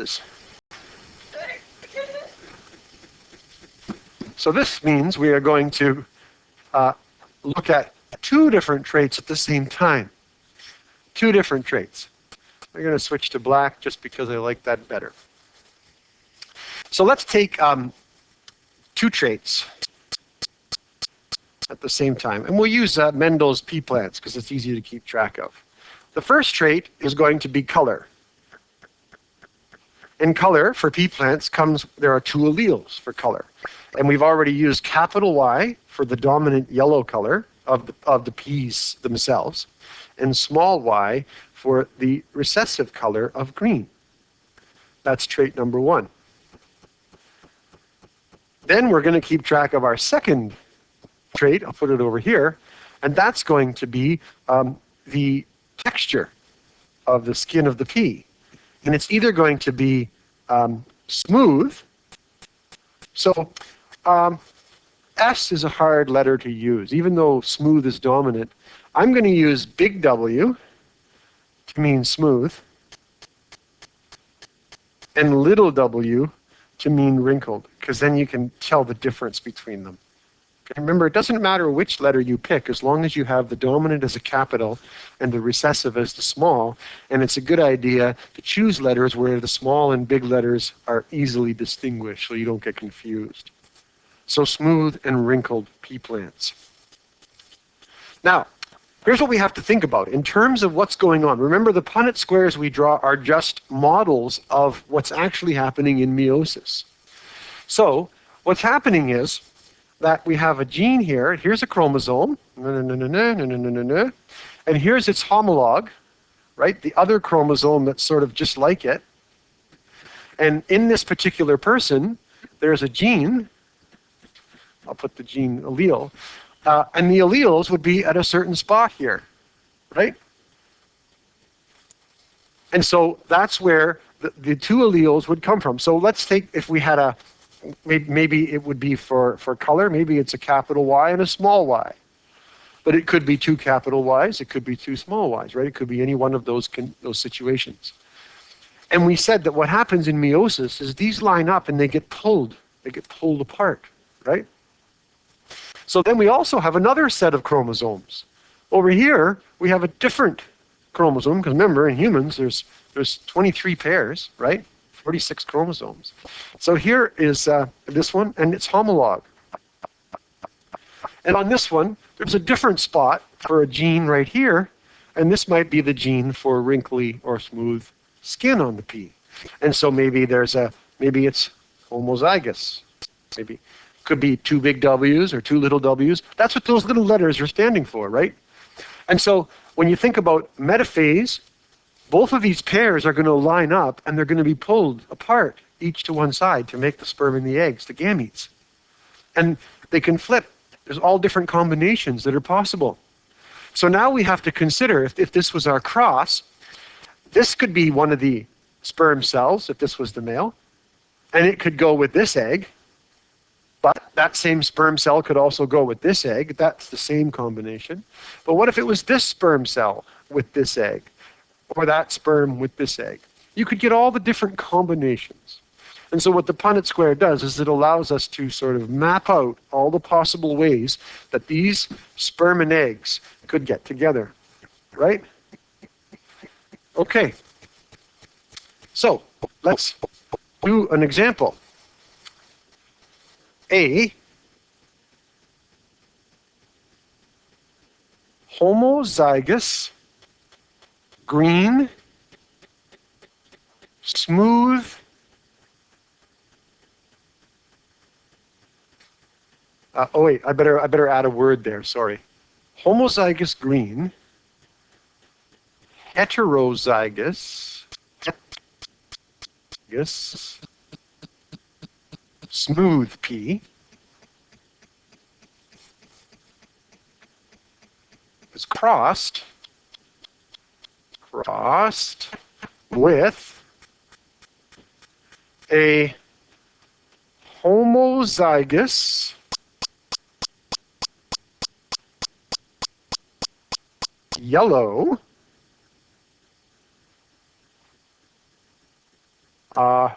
meiosis. So this means we are going to look at two different traits at the same time. Two different traits. I'm going to switch to black just because I like that better. So let's take two traits at the same time. And we'll use Mendel's pea plants because it's easy to keep track of. The first trait is going to be color. In color, for pea plants, there are two alleles for color. And we've already used capital Y for the dominant yellow color of the peas themselves, and small y for the recessive color of green. That's trait number one. Then we're going to keep track of our second trait. I'll put it over here. And that's going to be the texture of the skin of the pea. And it's either going to be smooth. So S is a hard letter to use. Even though smooth is dominant, I'm going to use big W to mean smooth and little w to mean wrinkled, because then you can tell the difference between them. Remember, it doesn't matter which letter you pick as long as you have the dominant as a capital and the recessive as the small, and it's a good idea to choose letters where the small and big letters are easily distinguished so you don't get confused. So smooth and wrinkled pea plants. Now, here's what we have to think about in terms of what's going on. Remember, the Punnett squares we draw are just models of what's actually happening in meiosis. So what's happening is that we have a gene here. Here's a chromosome. And here's its homologue, right? The other chromosome that's sort of just like it. And in this particular person, there's a gene. I'll put the gene allele. And the alleles would be at a certain spot here, right? And so that's where the two alleles would come from. So let's take, if we had a, maybe it would be for color, maybe it's a capital Y and a small y. But it could be two capital Ys, it could be two small y's, right? It could be any one of those situations. And we said that what happens in meiosis is these line up and they get pulled apart, right? So then we also have another set of chromosomes. Over here, we have a different chromosome, because remember, in humans, there's 23 pairs, right? 46 chromosomes. So here is this one, and it's homologue. And on this one, there's a different spot for a gene right here, and this might be the gene for wrinkly or smooth skin on the pea. And so maybe maybe it's homozygous. Maybe could be two big W's or two little W's. That's what those little letters are standing for, right? And so when you think about metaphase, both of these pairs are going to line up and they're going to be pulled apart, each to one side, to make the sperm and the eggs, the gametes. And they can flip. There's all different combinations that are possible. So now we have to consider, if this was our cross, this could be one of the sperm cells, if this was the male, and it could go with this egg. But that same sperm cell could also go with this egg. That's the same combination. But what if it was this sperm cell with this egg? Or that sperm with this egg? You could get all the different combinations. And so what the Punnett square does is it allows us to sort of map out all the possible ways that these sperm and eggs could get together, right? Okay. So let's do an example. A homozygous, green, smooth, oh wait, I better add a word there, sorry. Homozygous green, heterozygous, smooth pea is crossed with a homozygous yellow Uh,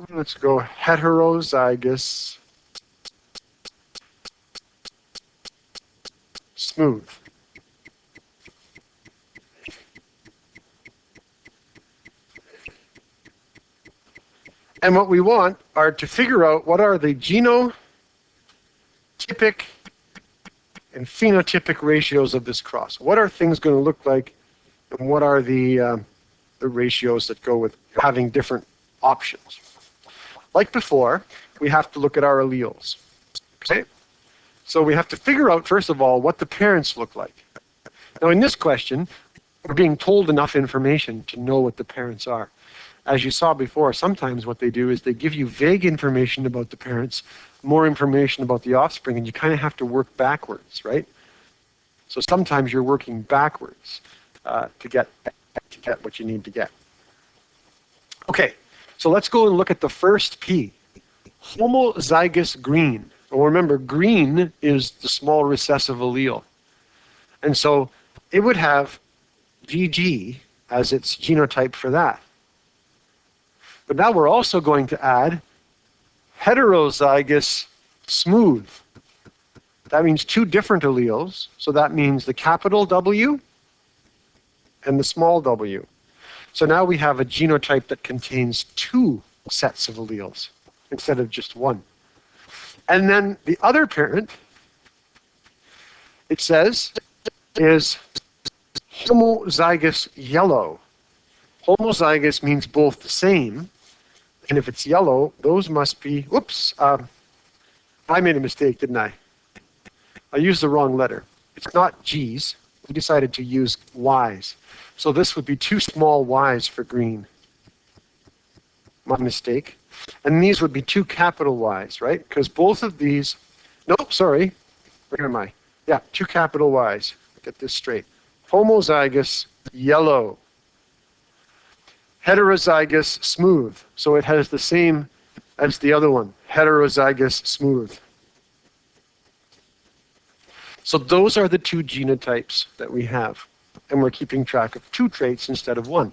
let's go heterozygous smooth. And what we want are to figure out what are the genotypic and phenotypic ratios of this cross. What are things going to look like, and what are the ratios that go with having different options? Like before, we have to look at our alleles. Okay? So we have to figure out, first of all, what the parents look like. Now, in this question, we're being told enough information to know what the parents are. As you saw before, sometimes what they do is they give you vague information about the parents, more information about the offspring, and you kind of have to work backwards, right? So sometimes you're working backwards to get what you need to get. Okay, so let's go and look at the first P, homozygous green. Well, remember, green is the small recessive allele. And so it would have GG as its genotype for that. But now we're also going to add heterozygous smooth. That means two different alleles. So that means the capital W and the small w. So now we have a genotype that contains two sets of alleles instead of just one. And then the other parent, it says, is homozygous yellow. Homozygous means both the same. And if it's yellow, those must be, whoops, I made a mistake, didn't I? I used the wrong letter. It's not G's. We decided to use Y's. So this would be two small Y's for green. My mistake. And these would be two capital Y's, right? Because both of these, nope, sorry. Where am I? Yeah, two capital Y's. Get this straight. Homozygous yellow. Heterozygous smooth. So it has the same as the other one, heterozygous smooth. So those are the two genotypes that we have. And we're keeping track of two traits instead of one.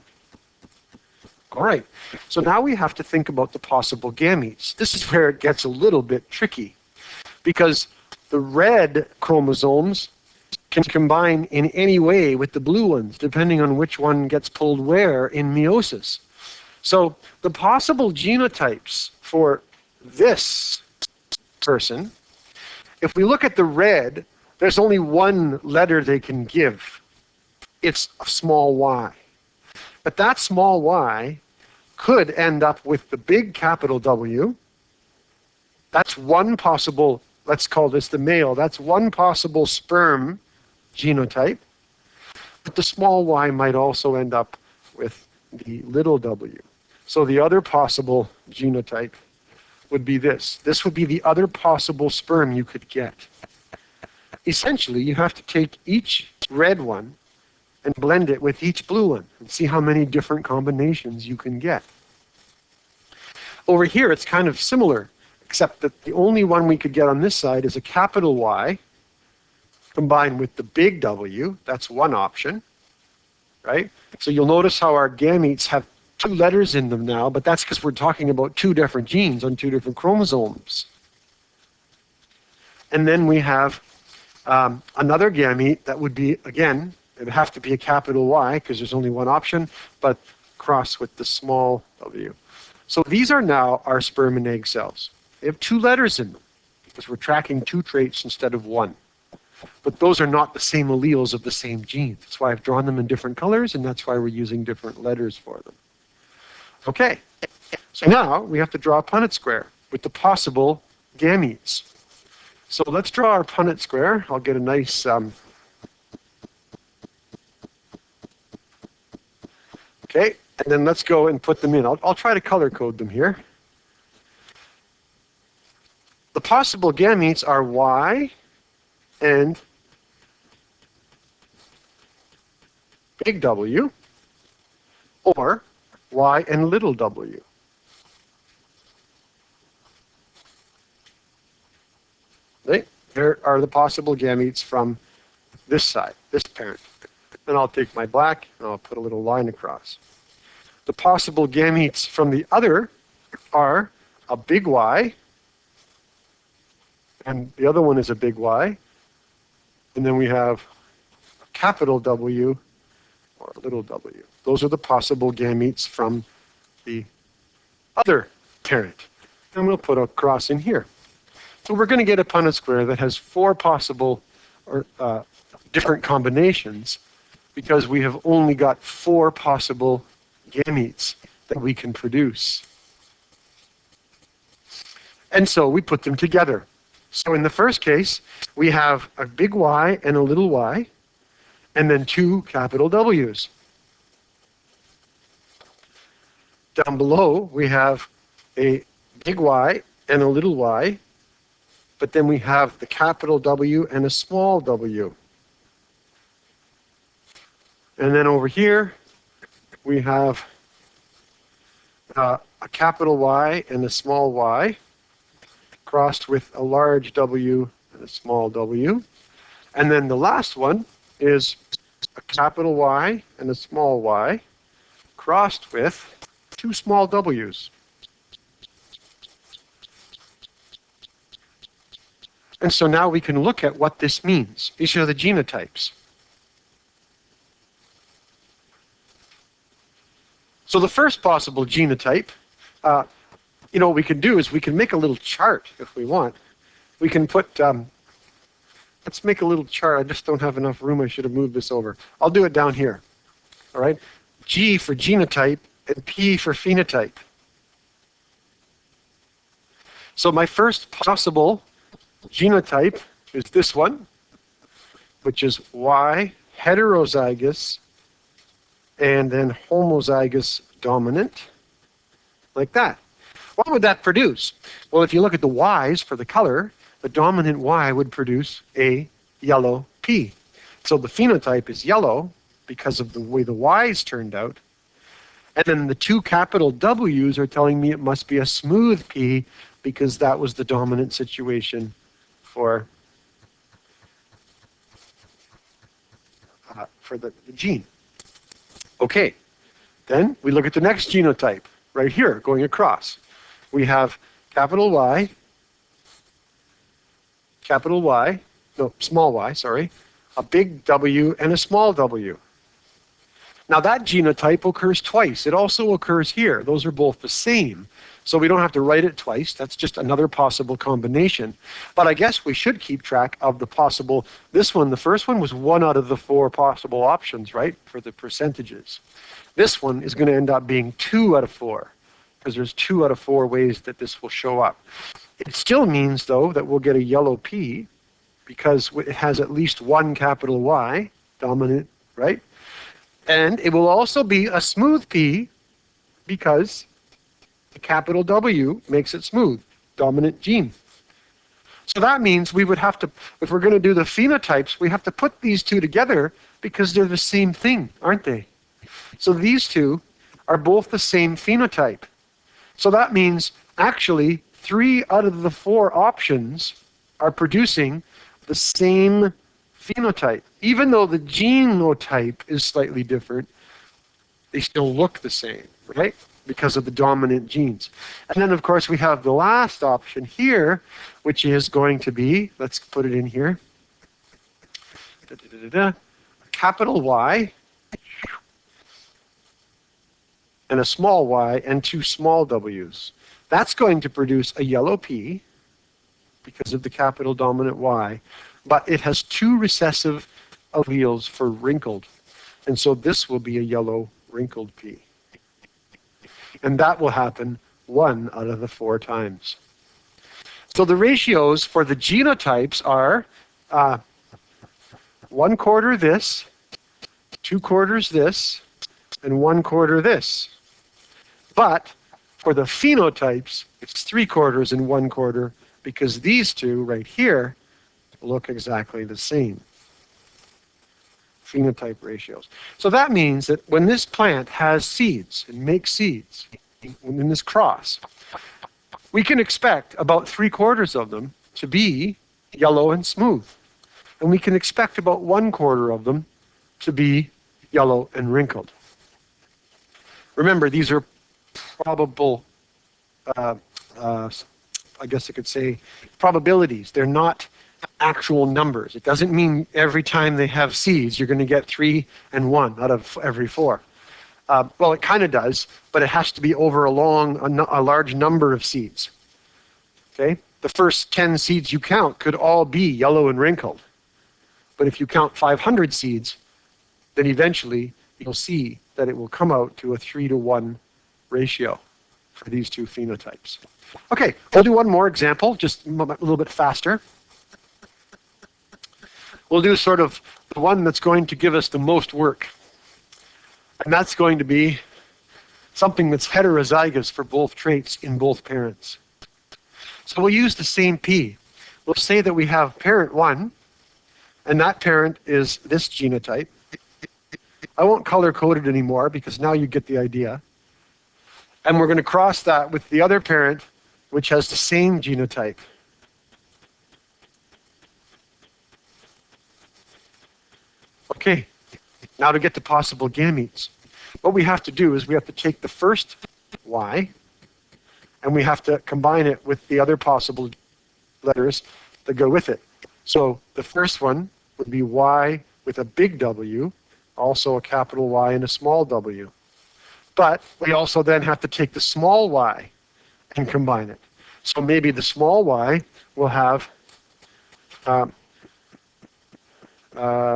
All right. So now we have to think about the possible gametes. This is where it gets a little bit tricky, because the red chromosomes can combine in any way with the blue ones, depending on which one gets pulled where in meiosis. So the possible genotypes for this person, if we look at the red, there's only one letter they can give. It's a small y. But that small y could end up with the big capital W. That's one possible, let's call this the male, that's one possible sperm genotype. But the small y might also end up with the little w. So the other possible genotype would be this. This would be the other possible sperm you could get. Essentially, you have to take each red one and blend it with each blue one and see how many different combinations you can get. Over here, it's kind of similar, except that the only one we could get on this side is a capital Y combined with the big W. That's one option, right? So you'll notice how our gametes have two letters in them now, but that's because we're talking about two different genes on two different chromosomes. And then we have another gamete that would be, again, it would have to be a capital Y because there's only one option, but cross with the small w. So these are now our sperm and egg cells. They have two letters in them because we're tracking two traits instead of one. But those are not the same alleles of the same gene. That's why I've drawn them in different colors, and that's why we're using different letters for them. Okay, so now we have to draw a Punnett square with the possible gametes. So let's draw our Punnett square. I'll get a nice okay, and then let's go and put them in. I'll try to color code them here. The possible gametes are Y and big W, or Y and little w. Right? There are the possible gametes from this side, this parent. Then I'll take my black and I'll put a little line across. The possible gametes from the other are a big Y, and the other one is a big Y, and then we have a capital W or a little w. Those are the possible gametes from the other parent. And we'll put a cross in here. So we're going to get a Punnett square that has 4 possible or different combinations because we have only got 4 possible gametes that we can produce. And so we put them together. So in the first case, we have a big Y and a little y, and then 2 capital W's. Down below, we have a big Y and a little y, but then we have the capital W and a small w. And then over here, we have a capital Y and a small y, crossed with a large W and a small w. And then the last one is a capital Y and a small y, crossed with 2 small w's. And so now we can look at what this means. These are the genotypes. So the first possible genotype, what we can do is we can make a little chart if we want. We can put, let's make a little chart. I just don't have enough room. I should have moved this over. I'll do it down here. All right? G for genotype and P for phenotype. So my first possible genotype is this one, which is Y heterozygous and then homozygous dominant, like that. What would that produce? Well, if you look at the Y's for the color, the dominant Y would produce a yellow P. So the phenotype is yellow because of the way the Y's turned out. And then the 2 capital W's are telling me it must be a smooth P because that was the dominant situation for the gene. Okay, then we look at the next genotype right here going across. We have small y, sorry, a big W and a small w. Now that genotype occurs twice. It also occurs here. Those are both the same. So we don't have to write it twice. That's just another possible combination. But I guess we should keep track of the possible. This one, the first one, was 1 out of the 4 possible options, right, for the percentages. This one is going to end up being 2 out of 4 because there's 2 out of 4 ways that this will show up. It still means, though, that we'll get a yellow P because it has at least 1 capital Y, dominant, right? And it will also be a smooth P because the capital W makes it smooth, dominant gene. So that means we would have to, if we're going to do the phenotypes, we have to put these 2 together because they're the same thing, aren't they? So these 2 are both the same phenotype. So that means actually 3 out of the 4 options are producing the same phenotype. Even though the genotype is slightly different, they still look the same, right? Because of the dominant genes. And then, of course, we have the last option here, which is going to be, let's put it in here, a capital Y and a small y and 2 small w's. That's going to produce a yellow P because of the capital dominant Y, but it has 2 recessive alleles for wrinkled. And so this will be a yellow wrinkled P. And that will happen 1 out of the 4 times. So the ratios for the genotypes are 1/4 this, 2/4 this, and 1/4 this. But for the phenotypes, it's 3/4 and 1/4 because these 2 right here look exactly the same. Phenotype ratios. So that means that when this plant has seeds and makes seeds in this cross, we can expect about 3/4 of them to be yellow and smooth. And we can expect about 1/4 of them to be yellow and wrinkled. Remember, these are probable, I guess I could say, probabilities. They're not actual numbers. It doesn't mean every time they have seeds, you're going to get 3 and 1 out of every 4. Well, it kind of does, but it has to be over a large number of seeds. Okay? The first 10 seeds you count could all be yellow and wrinkled. But if you count 500 seeds, then eventually you'll see that it will come out to a 3-to-1 ratio for these two phenotypes. Okay, we'll do one more example, just a little bit faster. We'll do sort of the one that's going to give us the most work. And that's going to be something that's heterozygous for both traits in both parents. So we'll use the same P. We'll say that we have parent 1, and that parent is this genotype. I won't color code it anymore because now you get the idea. And we're going to cross that with the other parent, which has the same genotype. Okay, now to get to possible gametes. What we have to do is we have to take the first Y, and we have to combine it with the other possible letters that go with it. So the first one would be Y with a big W, also a capital Y and a small w. But we also then have to take the small y and combine it. So maybe the small y will have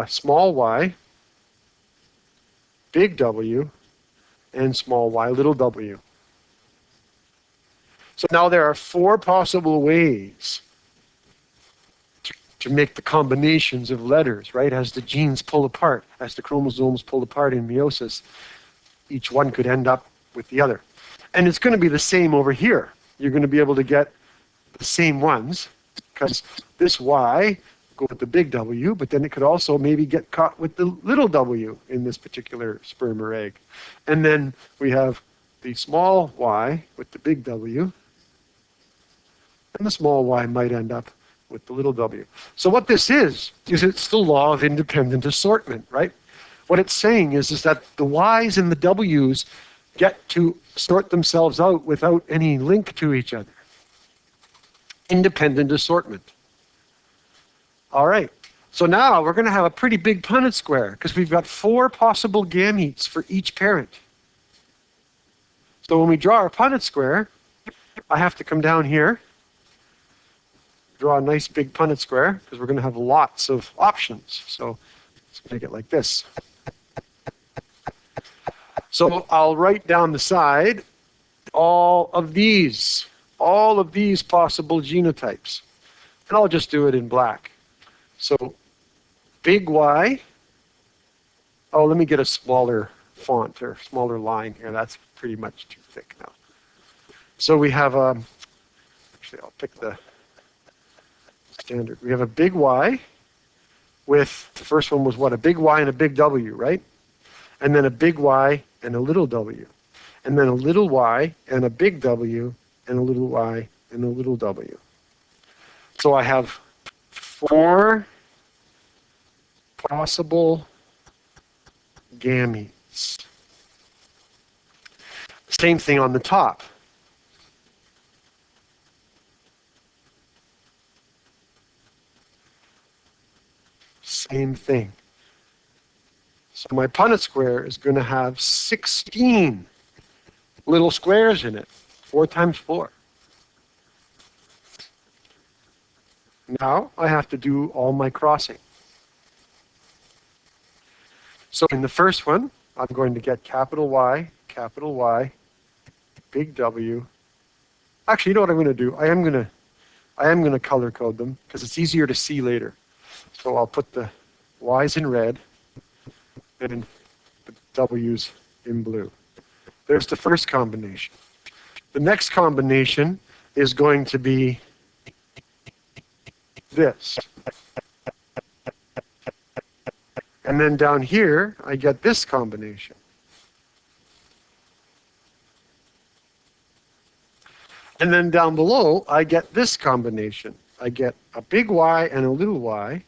small y, big W, and small y, little w. So now there are 4 possible ways to make the combinations of letters, right? As the genes pull apart, as the chromosomes pull apart in meiosis, each one could end up with the other. And it's going to be the same over here. You're going to be able to get the same ones, because this Y go with the big W, but then it could also maybe get caught with the little w in this particular sperm or egg. And then we have the small y with the big W, and the small y might end up with the little w. So what this is it's the law of independent assortment, right? What it's saying is that the y's and the w's get to sort themselves out without any link to each other. Independent assortment. All right, so now we're going to have a pretty big Punnett square because we've got 4 possible gametes for each parent. So when we draw our Punnett square, I have to come down here, draw a nice big Punnett square because we're going to have lots of options. So let's make it like this. So I'll write down the side all of these possible genotypes. And I'll just do it in black. So big Y. Oh, let me get a smaller font or smaller line here. That's pretty much too thick now. So we have actually I'll pick the standard. We have a big Y with, the first one was what? A big Y and a big W, right? And then a big Y and a little w. And then a little y and a big W and a little y and a little w. So I have 4 possible gametes. Same thing on the top. Same thing. So my Punnett square is going to have 16 little squares in it, 4 times 4. Now I have to do all my crossing. So in the first one, I'm going to get capital Y, big W. Actually, you know what I'm going to do? I am going to color code them because it's easier to see later. So I'll put the Y's in red and the W's in blue. There's the first combination. The next combination is going to be this. And then down here, I get this combination. And then down below, I get this combination. I get a big Y and a little y,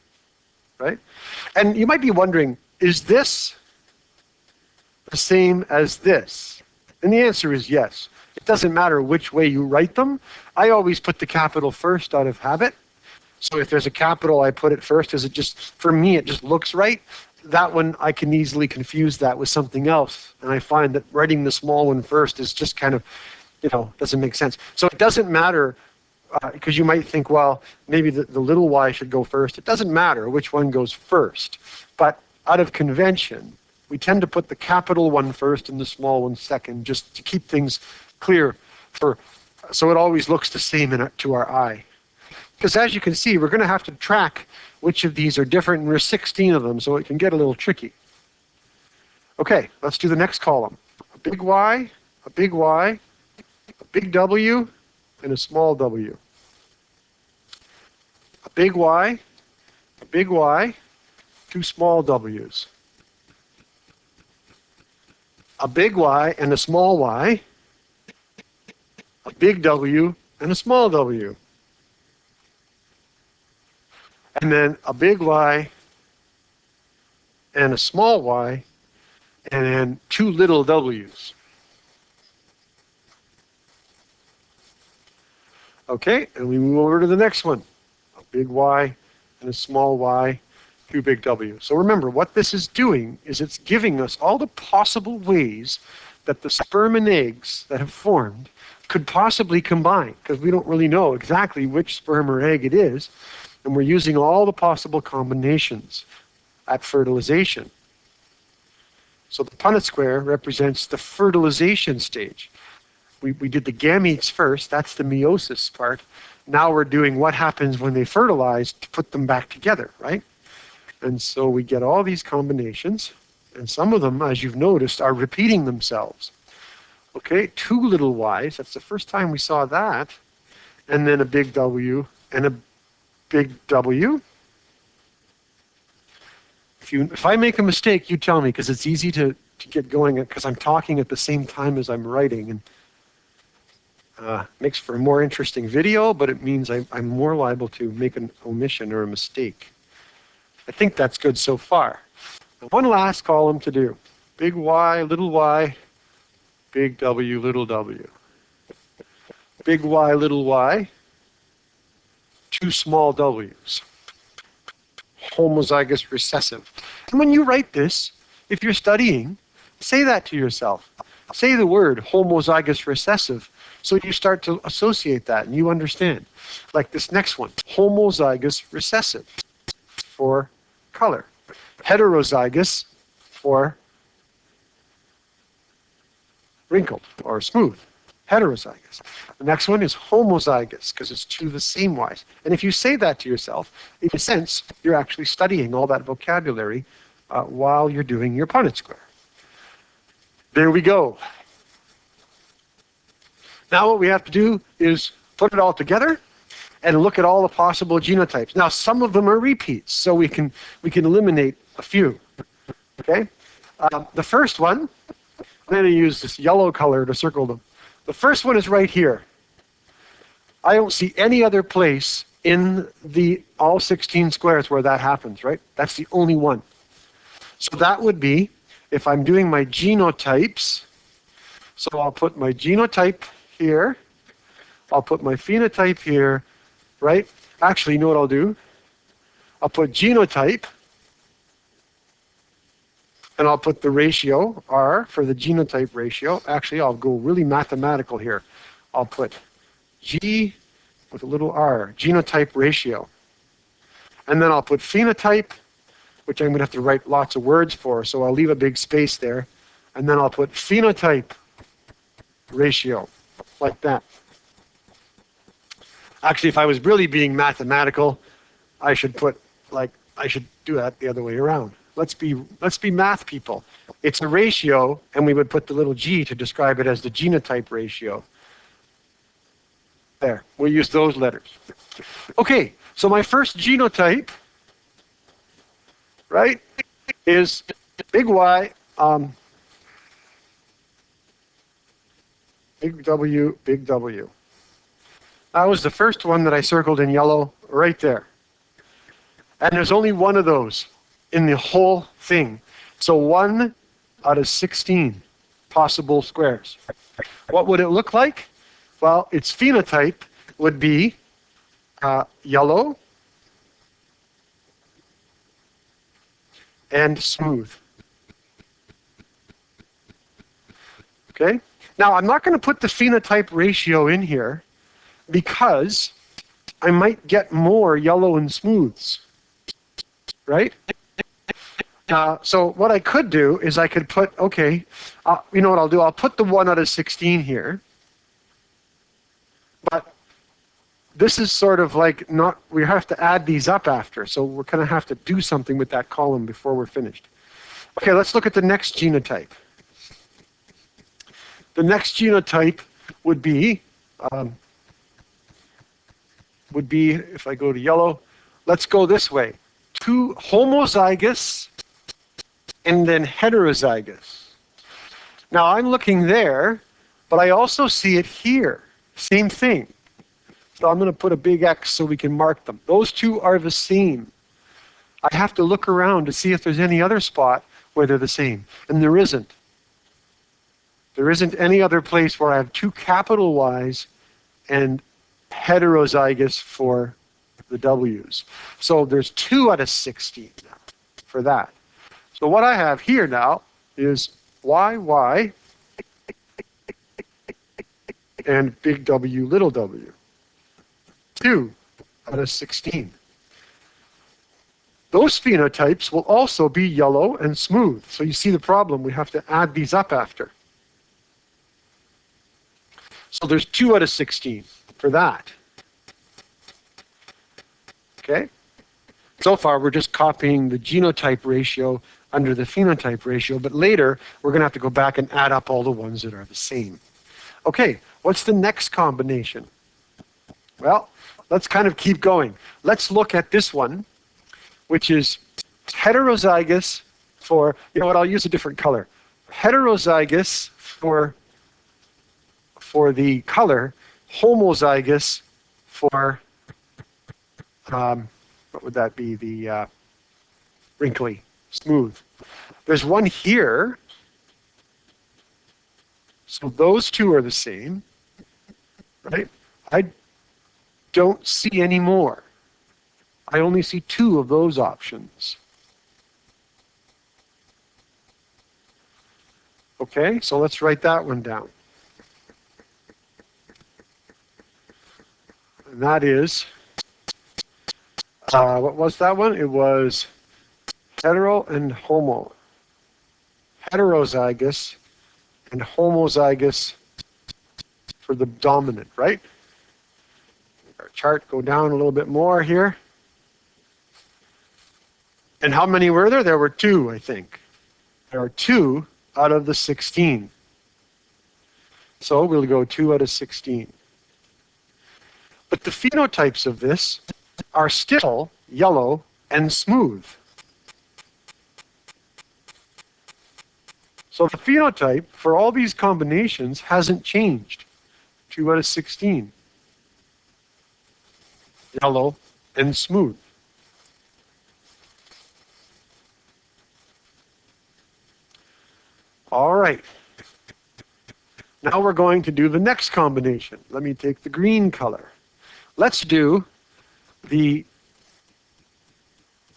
right? And you might be wondering, is this the same as this? And the answer is yes. It doesn't matter which way you write them. I always put the capital first out of habit. So if there's a capital, I put it first because it just, for me, it just looks right. That one, I can easily confuse that with something else. And I find that writing the small one first is just kind of, doesn't make sense. So it doesn't matter, because you might think, well, maybe the little y should go first. It doesn't matter which one goes first. But out of convention, we tend to put the capital one first and the small one second, just to keep things clear, so it always looks the same to our eye. Because as you can see, we're going to have to track which of these are different, and there's 16 of them, so it can get a little tricky. Okay, let's do the next column. A big Y, a big Y, a big W, and a small w. A big Y, two small w's. A big Y and a small y, a big W and a small w. And then a big Y and a small y, and then two little w's. Okay, and we move over to the next one. A big Y and a small y, two big w's. So remember, what this is doing is it's giving us all the possible ways that the sperm and eggs that have formed could possibly combine, because we don't really know exactly which sperm or egg it is, and we're using all the possible combinations at fertilization. So the Punnett Square represents the fertilization stage. We did the gametes first, that's the meiosis part. Now we're doing what happens when they fertilize to put them back together, right? And so we get all these combinations, and some of them, as you've noticed, are repeating themselves. Okay, two little y's, that's the first time we saw that, and then a big W and a big W. If I make a mistake, you tell me, because it's easy to get going, because I'm talking at the same time as I'm writing, and makes for a more interesting video, but it means I'm more liable to make an omission or a mistake. I think that's good so far. Now, one last column to do. Big Y, big W, little w. Big Y, little y, two small w's. Homozygous recessive. And when you write this, if you're studying, say that to yourself. Say the word homozygous recessive, so you start to associate that and you understand. Like this next one, homozygous recessive for color. Heterozygous for wrinkled or smooth. Heterozygous. The next one is homozygous, because it's two the same Y's. And if you say that to yourself, in a sense, you're actually studying all that vocabulary while you're doing your Punnett Square. There we go. Now what we have to do is put it all together and look at all the possible genotypes. Now some of them are repeats, so we can eliminate a few. Okay? The first one, I'm going to use this yellow color to circle them. The first one is right here. I don't see any other place in all 16 squares where that happens, right? That's the only one. So that would be, if I'm doing my genotypes, so I'll put my genotype here, I'll put my phenotype here, right? Actually, you know what I'll do? I'll put genotype, and I'll put the ratio, R, for the genotype ratio. Actually, I'll go really mathematical here. I'll put G with a little r, genotype ratio. And then I'll put phenotype, which I'm going to have to write lots of words for, so I'll leave a big space there. And then I'll put phenotype ratio, like that. Actually, if I was really being mathematical, I should do that the other way around. Let's be math people. It's a ratio, and we would put the little g to describe it as the genotype ratio. There, we'll use those letters. Okay, so my first genotype, right, is big Y, big W, big W. That was the first one that I circled in yellow right there. And there's only one of those in the whole thing. So 1 out of 16. possible squares. What would it look like? Well, its phenotype would be yellow and smooth. Okay? Now, I'm not going to put the phenotype ratio in here because I might get more yellow and smooths, right? So what I could do is I could put, okay, you know what I'll do? I'll put the 1 out of 16 here. But this is sort of like not, we have to add these up after. So we're going to have to do something with that column before we're finished. Okay, let's look at the next genotype. The next genotype would be, if I go to yellow, let's go this way. 2 homozygous and then heterozygous. Now I'm looking there, but I also see it here. Same thing. So I'm going to put a big X so we can mark them. Those two are the same. I have to look around to see if there's any other spot where they're the same. And there isn't. There isn't any other place where I have 2 capital Ys and heterozygous for the W's. So there's 2 out of 16 now for that. So what I have here now is YY and big W, little w. 2 out of 16. Those phenotypes will also be yellow and smooth. So you see the problem. We have to add these up after. So there's 2 out of 16 for that. Okay? So far, we're just copying the genotype ratio under the phenotype ratio, but later, we're going to have to go back and add up all the ones that are the same. Okay, what's the next combination? Well, let's kind of keep going. Let's look at this one, which is heterozygous for, you know what, I'll use a different color. Heterozygous for the color, homozygous for, what would that be, the wrinkly, smooth. There's one here, so those two are the same, right? I don't see any more. I only see 2 of those options. Okay, so let's write that one down. And that is, what was that one? It was hetero and homo. Heterozygous and homozygous for the dominant, right? Our chart go down a little bit more here. And how many were there? There were 2, I think. There are 2 out of the 16. So we'll go 2 out of 16. But the phenotypes of this are still yellow and smooth. So the phenotype for all these combinations hasn't changed. 2 out of 16. Yellow and smooth. All right. Now we're going to do the next combination. Let me take the green color. Let's do the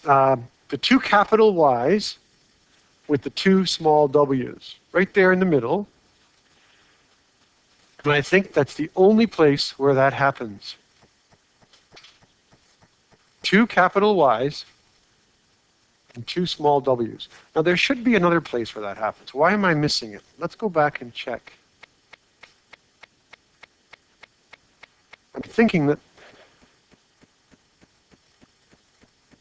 2 capital Y's with the 2 small W's right there in the middle. And I think that's the only place where that happens. 2 capital Y's and 2 small W's. Now there should be another place where that happens. Why am I missing it? Let's go back and check. I'm thinking that,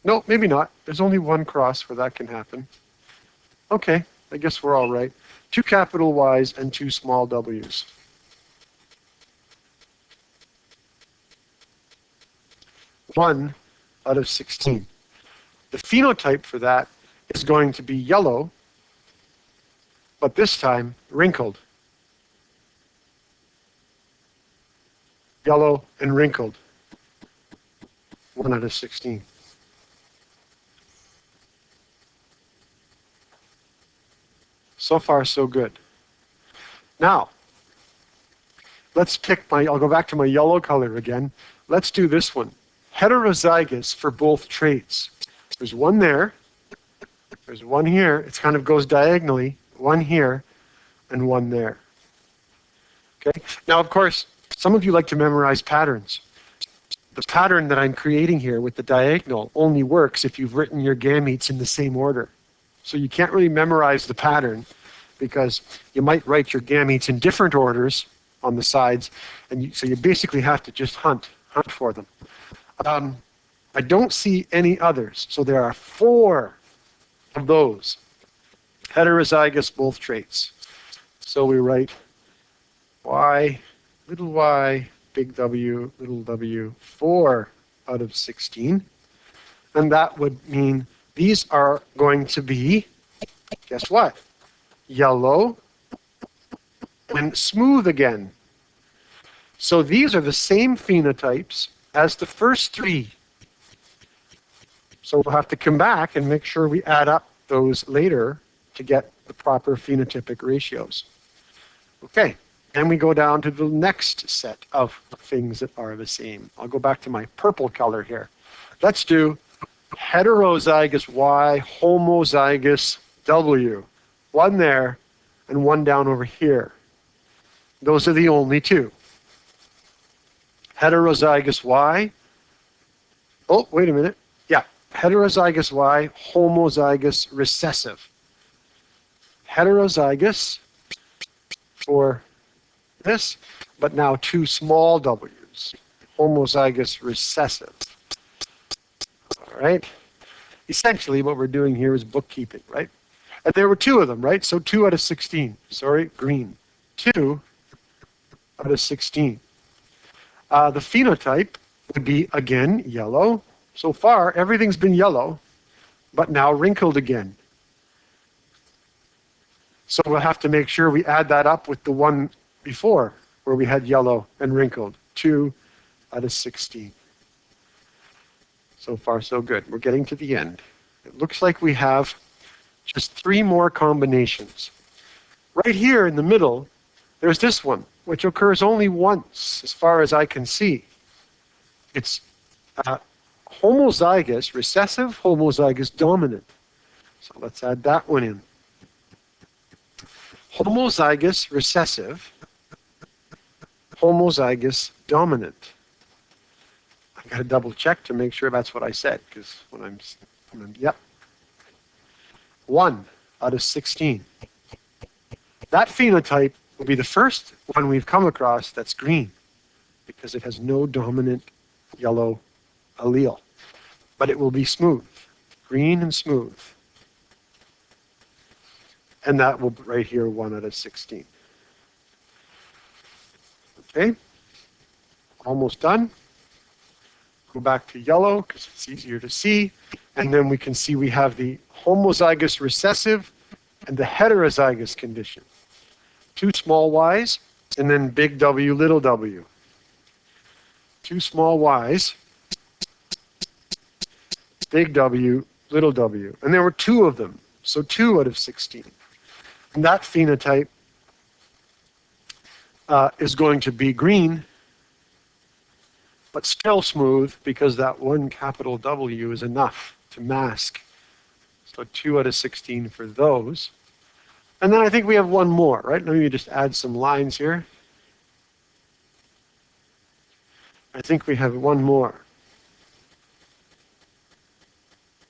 no, maybe not. There's only 1 cross where that can happen. Okay, I guess we're all right. 2 capital Y's and 2 small W's. One out of 16. The phenotype for that is going to be yellow, but this time wrinkled. Yellow and wrinkled. 1 out of 16. So far, so good. Now, let's pick I'll go back to my yellow color again. Let's do this one. Heterozygous for both traits. There's one there. There's one here. It kind of goes diagonally. One here and one there. Okay. Now, of course, some of you like to memorize patterns. The pattern that I'm creating here with the diagonal only works if you've written your gametes in the same order. So you can't really memorize the pattern because you might write your gametes in different orders on the sides, and so you basically have to just hunt for them. I don't see any others, so there are 4 of those. Heterozygous both traits. So we write y, little y, big W, little w, 4 out of 16. And that would mean these are going to be, guess what? Yellow and smooth again. So these are the same phenotypes as the first 3. So we'll have to come back and make sure we add up those later to get the proper phenotypic ratios. Okay, and we go down to the next set of things that are the same. I'll go back to my purple color here. Let's do heterozygous Y, homozygous W. One there and one down over here. Those are the only 2. Heterozygous Y. Oh, wait a minute. Yeah, heterozygous Y, homozygous recessive. Heterozygous for this, but now 2 small w's. Homozygous recessive. All right. Essentially, what we're doing here is bookkeeping, right? And there were 2 of them, right? So 2 out of 16. Sorry, green. 2 out of 16. The phenotype would be, again, yellow. So far, everything's been yellow, but now wrinkled again. So we'll have to make sure we add that up with the one before, where we had yellow and wrinkled. 2 out of 16. So far, so good. We're getting to the end. It looks like we have just 3 more combinations. Right here in the middle, there's this one, which occurs only once, as far as I can see. It's homozygous, recessive, homozygous dominant. So let's add that one in. Homozygous, recessive, homozygous, dominant. I've got to double check to make sure that's what I said, because when I'm yep. 1 out of 16. That phenotype will be the first one we've come across that's green, because it has no dominant yellow allele. But it will be smooth, green and smooth. And that will be right here, 1 out of 16. Okay, almost done. Go back to yellow because it's easier to see. And then we can see we have the homozygous recessive and the heterozygous condition. 2 small y's and then big W, little w. 2 small y's, big W, little w. And there were 2 of them, so 2 out of 16. And that phenotype is going to be green, but still smooth, because that one capital W is enough to mask. So 2 out of 16 for those. And then I think we have one more, right? Let me just add some lines here. I think we have one more.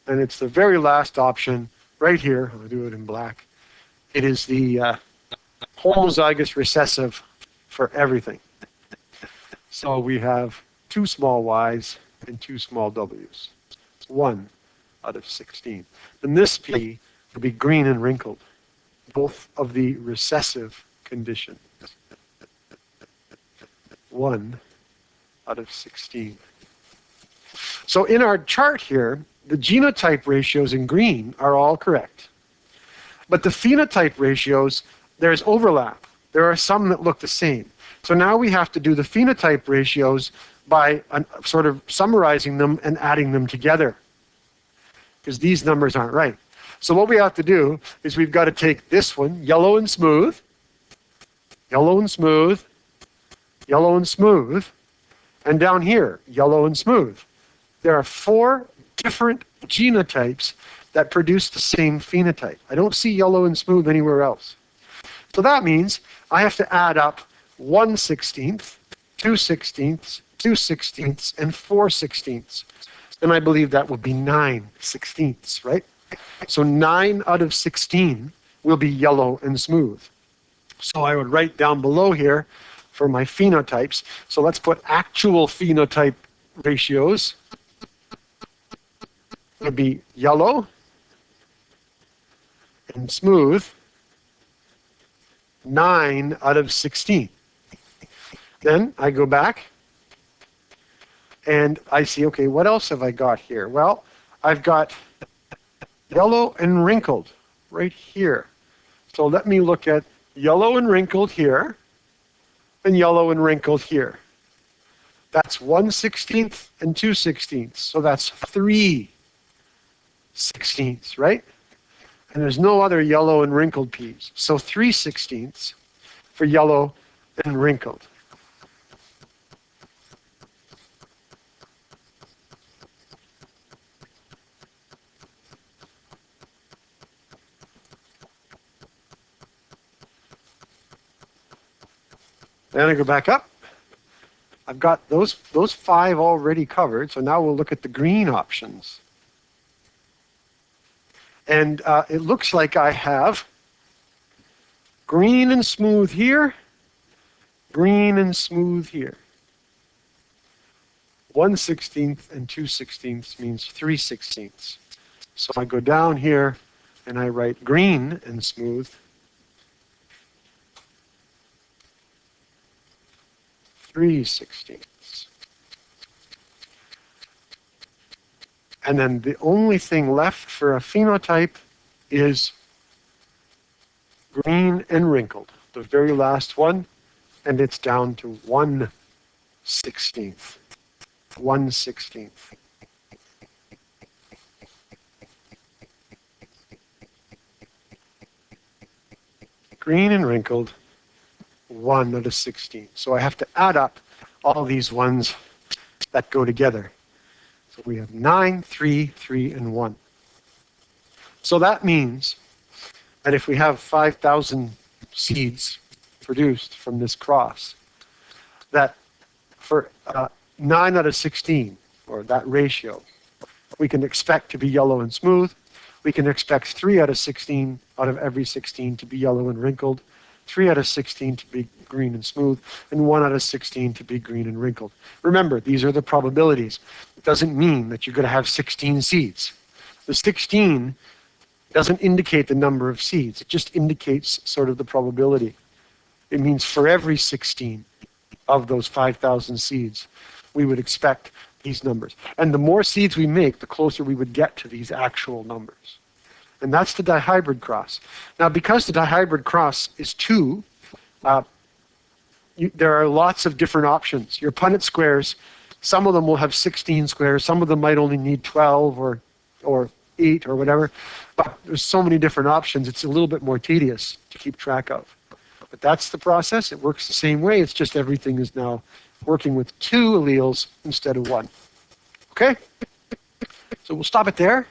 And it's the very last option right here. I'll do it in black. It is the homozygous recessive for everything. So we have 2 small y's and 2 small w's. 1 out of 16. And this P will be green and wrinkled, both of the recessive condition. 1 out of 16. So in our chart here, the genotype ratios in green are all correct. But the phenotype ratios, there's overlap. There are some that look the same. So now we have to do the phenotype ratios by sort of summarizing them and adding them together, because these numbers aren't right. So what we have to do is we've got to take this one, yellow and smooth, yellow and smooth, yellow and smooth, and down here, yellow and smooth. There are 4 different genotypes that produce the same phenotype. I don't see yellow and smooth anywhere else. So that means I have to add up 1/16, 2/16, 2/16, and 4/16. And I believe that will be 9/16, right? So 9 out of 16 will be yellow and smooth. So I would write down below here for my phenotypes. So let's put actual phenotype ratios. It would be yellow and smooth, 9 out of 16. Then I go back and I see, okay, what else have I got here? Well, I've got yellow and wrinkled right here. So let me look at yellow and wrinkled here and yellow and wrinkled here. That's 1/16 and 2/16. So that's 3/16, right? And there's no other yellow and wrinkled peas. So 3/16 for yellow and wrinkled. Then I go back up. I've got those 5 already covered. So now we'll look at the green options. And it looks like I have green and smooth here, green and smooth here. 1/16 and 2/16 means 3/16. So I go down here and I write green and smooth, 3/16. And then the only thing left for a phenotype is green and wrinkled, the very last one, and it's down to 1/16. 1/16. Green and wrinkled, 1 out of 16. So I have to add up all these ones that go together. So we have 9, 3, 3, and 1. So that means that if we have 5,000 seeds produced from this cross, that for 9 out of 16, or that ratio, we can expect to be yellow and smooth. We can expect 3 out of 16 out of every 16 to be yellow and wrinkled, 3 out of 16 to be green and smooth, and 1 out of 16 to be green and wrinkled. Remember, these are the probabilities. It doesn't mean that you're going to have 16 seeds. The 16 doesn't indicate the number of seeds. It just indicates sort of the probability. It means for every 16 of those 5,000 seeds, we would expect these numbers. And the more seeds we make, the closer we would get to these actual numbers. And that's the dihybrid cross. Now, because the dihybrid cross is 2, there are lots of different options. Your Punnett squares, some of them will have 16 squares, some of them might only need 12 or 8 or whatever. But there's so many different options, it's a little bit more tedious to keep track of. But that's the process. It works the same way. It's just everything is now working with 2 alleles instead of 1. Okay? So we'll stop it there.